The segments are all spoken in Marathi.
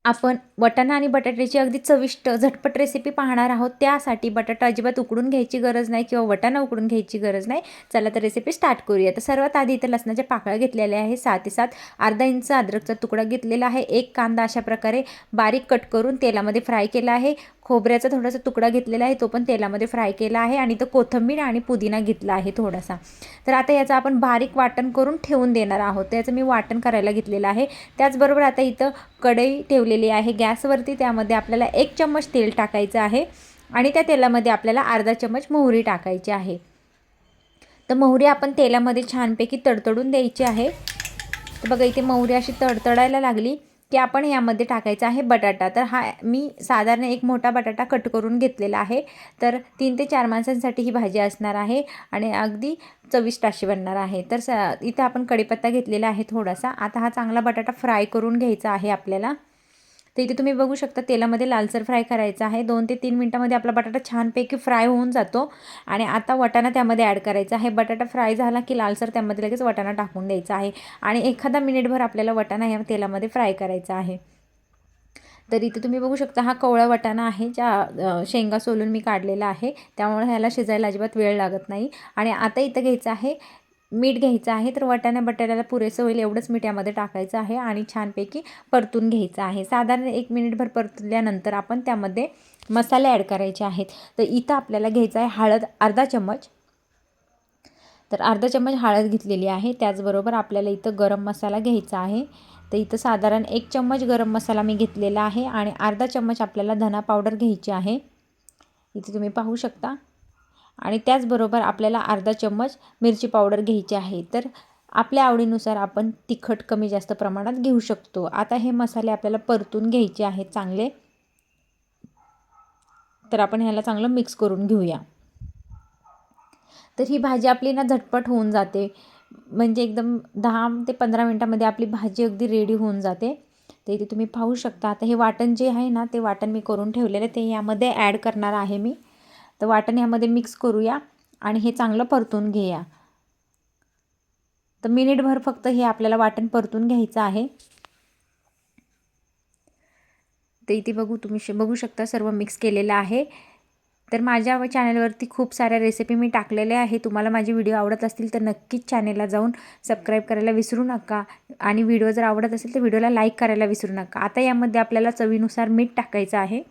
आपण वाटाणा आणि बटाट्याची अगदी चविष्ट झटपट रेसिपी पाहणार आहोत। त्यासाठी बटाटा अजिबात उकडून घ्यायची गरज नाही किंवा वाटाणा उकडून घ्यायची गरज नाही। चला तर रेसिपी स्टार्ट करूया। तर सर्वात आधी इथे लसणाच्या पाकळ्या घेतलेल्या आहे, 6 ते 7 अर्धा इंच अद्रकचा तुकडा घेतलेला आहे, एक कांदा अशा प्रकारे बारीक कट करून तेलामध्ये फ्राय केला आहे, खोबऱ्याचा थोडासा तुकडा घेतलेला आहे, तो पण तेलामध्ये फ्राय केला आहे, आणि तो कोथिंबीर आणि पुदिना घेतला आहे थोडासा। तर आता याचं आपण बारीक वाटण करून ठेवून देणार आहोत। त्याचं मी वाटण करायला घेतलेलं आहे। त्याचबरोबर आता इथं कढई ठेवलेली आहे गॅसवरती, त्यामध्ये आपल्याला 1 चम्मच तेल टाकायचं आहे आणि त्या तेलामध्ये आपल्याला अर्धा चम्मच मोहरी टाकायची आहे। तर मोहरी आपण तेलामध्ये छानपैकी तडतडून द्यायची आहे। तर बघा इथे मोहरी अशी तडतडायला लागली की आपण यामध्ये टाकायचा आहे बटाटा। तर हा मी साधारण एक मोठा बटाटा कट करून घेतलेला आहे। तर 3 ते 4 माणसांसाठी ही भाजी असणार आहे आणि अगदी चविष्ट अशी बनणार आहे। तर इथे आपण कढीपत्ता घेतलेला आहे थोडासा। आता हा चांगला बटाटा फ्राय करून घ्यायचा आहे आपल्याला। तर इथे तुम्ही बघू शकता तेलामध्ये लालसर फ्राय करायचा आहे। 2 ते 3 मिनिटांमध्ये आपला बटाटा छानपैकी फ्राय होऊन जातो आणि आता वाटाणा त्यामध्ये ॲड करायचा आहे। बटाटा फ्राय झाला की लालसर त्यामध्ये लगेच वाटाणा टाकून द्यायचा आहे आणि एखादा मिनिटभर आपल्याला वाटाणा या तेलामध्ये फ्राय करायचा आहे। तर इथे तुम्ही बघू शकता हा कवळा वाटाणा आहे, ज्या शेंगा सोलून मी काढलेला आहे, त्यामुळे ह्याला शिजायला अजिबात वेळ लागत नाही। आणि आता इथं घ्यायचं आहे मीठ घ्यायचं आहे। तर बटाट्याला पुरेसं होईल एवढंच मीठ यामध्ये टाकायचं आहे आणि छानपैकी परतून घ्यायचं आहे। साधारण 1 मिनिटभर परतल्यानंतर आपण त्यामध्ये मसाले ॲड करायचे आहेत। तर इथं आपल्याला घ्यायचं आहे हळद अर्धा चम्मच। तर अर्धा चम्मच हळद घेतलेली आहे। त्याचबरोबर आपल्याला इथं गरम मसाला घ्यायचा आहे। तर इथं साधारण 1 चम्मच गरम मसाला मी घेतलेला आहे आणि अर्धा चम्मच आपल्याला धना पावडर घ्यायची आहे, इथे तुम्ही पाहू शकता। आणि त्याचबरोबर आपल्याला अर्धा चम्मच मिरची पावडर घ्यायची आहे। तर आपल्या आवडीनुसार आपण तिखट कमी जास्त प्रमाणात घेऊ शकतो। आता हे मसाले आपल्याला परतून घ्यायचे आहेत चांगले। तर आपण ह्याला चांगलं मिक्स करून घेऊया। तर ही भाजी आपली ना झटपट होऊन जाते, म्हणजे एकदम 10 ते 15 मिनिटांमध्ये आपली भाजी अगदी रेडी होऊन जाते। तर इथे तुम्ही पाहू शकता आता हे वाटण जे आहे ना, ते वाटण मी करून ठेवलेलं ते यामध्ये ॲड करणार आहे मी। तर वाटण यामध्ये मिक्स करूया आणि हे चांगलं परतून घेऊया। तर मिनिटभर फक्त हे आपल्याला वाटण परतून घ्यायचं आहे। तर इथे तुम्ही बघू शकता सर्व मिक्स केलेलं आहे। तर माझ्या चॅनलवरती खूप साऱ्या रेसिपी मी टाकलेल्या आहे। तुम्हाला माझे व्हिडिओ आवडत असतील तर नक्कीच चॅनलला जाऊन सबस्क्राईब करायला विसरू नका आणि व्हिडिओ जर आवडत असेल तर व्हिडिओला लाईक करायला विसरू नका। आता यामध्ये आपल्याला चवीनुसार मीठ टाकायचं आहे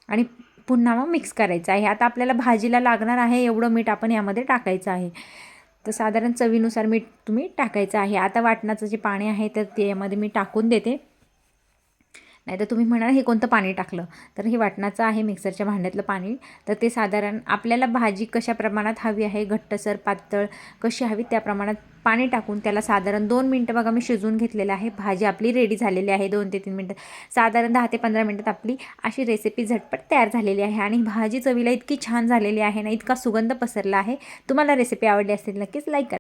आणि पुन्हा मग मिक्स करायचं आहे। आता आपल्याला भाजीला लागणार आहे एवढं मीठ आपण यामध्ये टाकायचं आहे। तर साधारण चवीनुसार मीठ तुम्ही टाकायचं आहे। आता वाटणाचं जे पाणी आहे तर ते यामध्ये मी टाकून देते। नाहीतर तुम्ही म्हणाल हे कोणतं पाणी टाकलं, तर हे वाटणाचं आहे मिक्सरच्या भांड्यातलं पाणी। तर ते साधारण आपल्याला भाजी कशा प्रमाणात हवी आहे, घट्टसर पातळ कशी हवी त्या प्रमाणात पाणी टाकून त्याला साधारण 2 मिनटं बघा मी शिजवून घेतलेलं आहे। भाजी आपली रेडी झालेली आहे। 2 ते 3 मिनटं, साधारण 10 ते 15 मिनटात आपली अशी रेसिपी झटपट तयार झालेली आहे आणि भाजी चवीला इतकी छान झालेली आहे ना, इतका सुगंध पसरला आहे। तुम्हाला रेसिपी आवडली असेल नक्कीच लाईक करा।